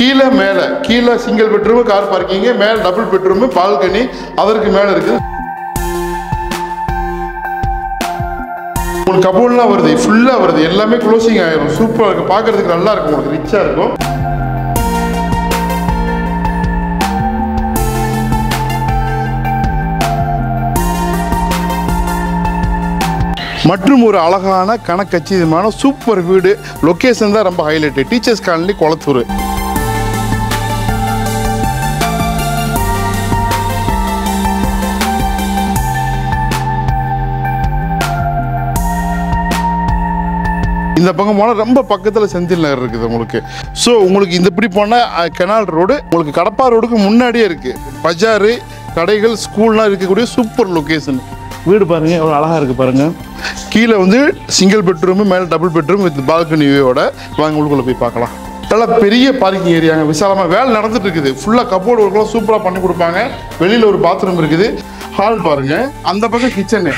கீழே மேலே கீழே சிங்கிள் பெட்ரூம் கார் பார்க்கிங், மேலே டபுள் பெட்ரூம் பால்கனி அதற்கு மேலே இருக்குது. உங்களுக்கு கபோர்ட்லாம் வருது, ஃபுல்லாக வருது, எல்லாமே க்ளோசிங் ஆயிரும். சூப்பராக இருக்குது, பார்க்கறதுக்கு நல்லா இருக்கும், உங்களுக்கு ரிச்சாக இருக்கும். மற்றும் ஒரு அழகான கணக்கச்சிதமான சூப்பர் வீடு. லொக்கேஷன் தான் ரொம்ப ஹைலைட்டு. Teachers colony, Kolathur. இந்த பக்கம் போனால் ரொம்ப பக்கத்தில் செந்தில் நகர் இருக்குது உங்களுக்கு. ஸோ உங்களுக்கு இந்த இப்படி போனால் கெனால் ரோடு, உங்களுக்கு கடப்பா ரோடுக்கு முன்னாடியே இருக்குது. பஜாரு, கடைகள், ஸ்கூல்லாம் இருக்கக்கூடிய சூப்பர் லொக்கேஷன். வீடு பாருங்கள் எவ்வளோ அழகாக இருக்குது பாருங்கள். கீழே வந்து சிங்கிள் பெட்ரூமு, மேலே டபுள் பெட்ரூம் வித் பால்கனி வியூவோட. வாங்க உள்ளுக்குள்ளே போய் பார்க்கலாம். நல்லா பெரிய பார்க்கிங் ஏரியாங்க, விசாலமாக வேலை நடந்துட்டு இருக்குது. ஃபுல்லாக கப்போர்டு ஒர்க்கெலாம் சூப்பராக பண்ணி கொடுப்பாங்க. வெளியில் ஒரு பாத்ரூம் இருக்குது. ஹால் பாருங்கள், அந்த பக்கம் கிச்சனு.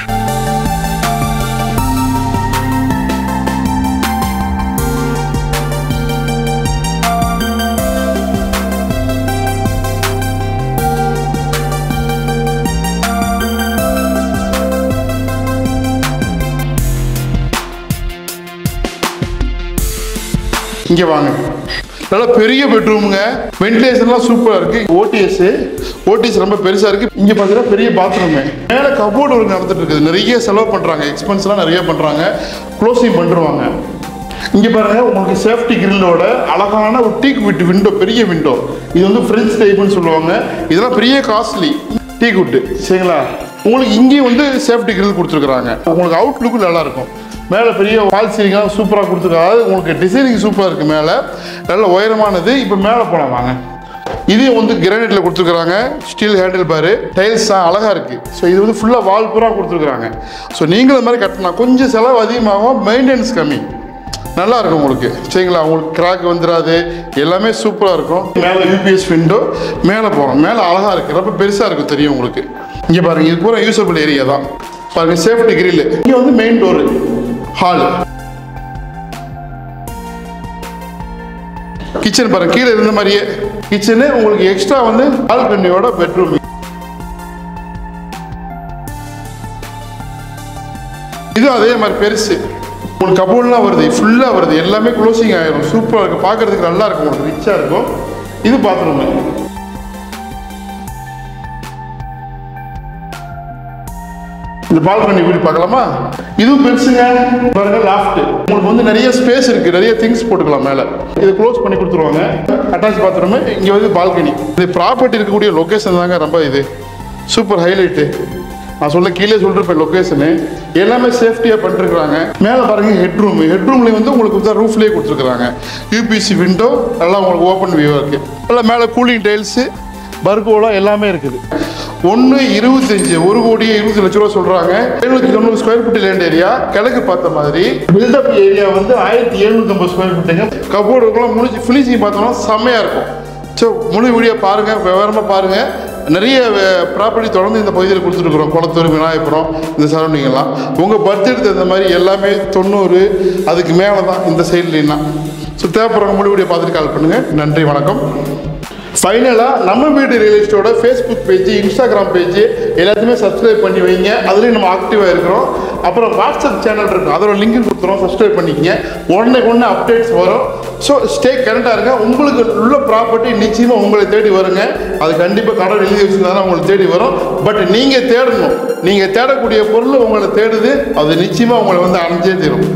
இங்கே வாங்க, நல்லா பெரிய பெட்ரூமுங்க. வென்டிலேஷன்லாம் சூப்பராக இருக்குது. ஓடிஎஸ் ரொம்ப பெருசாக இருக்குது. இங்கே பார்த்தீங்கன்னா பெரிய பாத்ரூமு. மேலே கபோர்டு ஒர்க் நடந்துட்டு இருக்குது. நிறைய செலவு பண்ணுறாங்க, எக்ஸ்பென்ஸ்லாம் நிறைய பண்ணுறாங்க. க்ளோசிங் பண்ணுவாங்க. இங்கே பாருங்கள், உங்களுக்கு சேஃப்டி கிரில்லோட அழகான ஒரு டீக் விட்டு விண்டோ, பெரிய விண்டோ. இது வந்து ஃப்ரெஞ்ச் டைப்புன்னு சொல்லுவாங்க. இதெல்லாம் பெரிய காஸ்ட்லி டீக் விட்டு, சரிங்களா? உங்களுக்கு இங்கேயும் வந்து சேஃப்டி கிரில் கொடுத்துருக்குறாங்க. உங்களுக்கு அவுட்லுக்கு நல்லாயிருக்கும். மேலே பெரிய வால் சீலிங்லாம் சூப்பராக கொடுத்துருக்காது. உங்களுக்கு டிசைனிங் சூப்பராக இருக்குது. மேலே நல்ல உயரமானது. இப்போ மேலே போகலாம் வாங்க. இதையும் வந்து கிரானைட்டில் கொடுத்துருக்குறாங்க. ஸ்டீல் ஹேண்டில் பாரு, டைல்ஸ் தான் அழகாக இருக்குது. ஸோ இது வந்து ஃபுல்லாக வால் பூராக கொடுத்துருக்குறாங்க. ஸோ நீங்களும் இந்த மாதிரி கட்டலாம். கொஞ்சம் செலவு அதிகமாகும், மெயின்டெனன்ஸ் கம்மி. நல்லா இருக்கும் உங்களுக்கு, சரிங்களா? உங்களுக்கு கிராக் வந்துடாது, எல்லாமே சூப்பராக இருக்கும். மேலே யூபிஎஸ் விண்டோ. மேலே போகிறோம். மேலே அழகாக இருக்குது, ரொம்ப பெருசாக இருக்கும், தெரியும் உங்களுக்கு. இங்கே பாருங்கள், இது பூரா யூஸபிள் ஏரியா தான் பாருங்கள். Safety grill. இங்கே வந்து மெயின் டோரு. ஹால், கிச்சன் பாருங்க, கீழே இருந்த மாதிரியே கிச்சனு. உங்களுக்கு எக்ஸ்ட்ரா வந்து பால்கனியோட பெட்ரூம். இது அதே மாதிரி பெருசு. உங்களுக்கு கபோர்ட்லாம் வருது, ஃபுல்லாக வருது, எல்லாமே க்ளோசிங் ஆயிரும். சூப்பராக இருக்கும், பார்க்கறதுக்கு நல்லா இருக்கும், உங்களுக்கு ரிச்சாக இருக்கும். இது பாத்ரூமு. இந்த பால்கனி வீடு பார்க்கலாமா? இதுவும் பெருசுங்க பாருங்க. லாஃப்ட் உங்களுக்கு வந்து நிறைய ஸ்பேஸ் இருக்கு, நிறைய திங்ஸ் போட்டுக்கலாம் மேலே. இது க்ளோஸ் பண்ணி கொடுத்துருவாங்க. Attach bathroom. இங்கே வந்து பால்கனி. இது ப்ராப்பர்ட்டி இருக்கக்கூடிய லொக்கேஷன் தாங்க ரொம்ப இது சூப்பர் ஹைலைட்டு. நான் சொல்ல கீழே சொல்லிருப்பேன் லொக்கேஷனு. எல்லாமே சேஃப்டியாக பண்ணிருக்கிறாங்க. மேலே பாருங்க ஹெட்ரூம். ஹெட்ரூம்லேயே வந்து உங்களுக்கு ரூஃப்லேயே கொடுத்துருக்குறாங்க. யூபிசி விண்டோ, நல்லா உங்களுக்கு ஓப்பன் வியூவாக இருக்குது. நல்லா மேலே கூலிங் டைல்ஸு, பர்கோலா எல்லாமே இருக்குது. 1.25 1,20,00,000 ரூபா சொல்றாங்க. 790 ஸ்கொயர் ஃபீட் லேண்ட் ஏரியா. கிழக்கு பார்த்த மாதிரி பில்டப் ஏரியா வந்து 1750 ஸ்கொயர் ஃபீட்டுங்க. கபோர்டுக்கெல்லாம் முடிச்சு ஃபினிஷிங் பார்த்தோம்னா செம்மையா இருக்கும். ஸோ முழு வீடியோ பாருங்க, விவரமா பாருங்க. நிறைய ப்ராப்பர்ட்டி தொடர்ந்து இந்த பகுதியில் கொடுத்துருக்குறோம். கொளத்தூர், விநாயகபுரம், இந்த சரௌண்டிங் எல்லாம். உங்கள் பட்ஜெட் தகுந்த மாதிரி எல்லாமே 90 அதுக்கு மேலே தான் இந்த சைட்லன்னா. ஸோ தேவைப்படுறவங்க முழு வீடியோ பார்த்துட்டு கால் பண்ணுங்க. நன்றி, வணக்கம். ஃபைனலாக நம்ம வீடு ரியல் எஸ்டேட்டோட ஃபேஸ்புக் பேஜ், இன்ஸ்டாகிராம் பேஜ் எல்லாத்தையுமே சப்ஸ்கிரைப் பண்ணி வைங்க. அதுலேயும் நம்ம ஆக்டிவாக இருக்கிறோம். அப்புறம் வாட்ஸ்அப் சேனல் இருக்கும், அதோட லிங்க் கொடுத்துருவோம். சப்ஸ்கிரைப் பண்ணிக்கங்க. உடனே அப்டேட்ஸ் வரும். ஸோ ஸ்டே கரெக்டாக இருங்க. உங்களுக்கு உள்ள ப்ராப்பர்ட்டி நிச்சயமாக உங்களை தேடி வருங்க. அது கண்டிப்பாக கடவுள் எழுதி வச்சுருந்தாலும் உங்களை தேடி வரும். பட் நீங்கள் தேடணும். நீங்கள் தேடக்கூடிய பொருள் உங்களை தேடுது, அது நிச்சயமாக உங்களை வந்து அடைஞ்சே தரும்.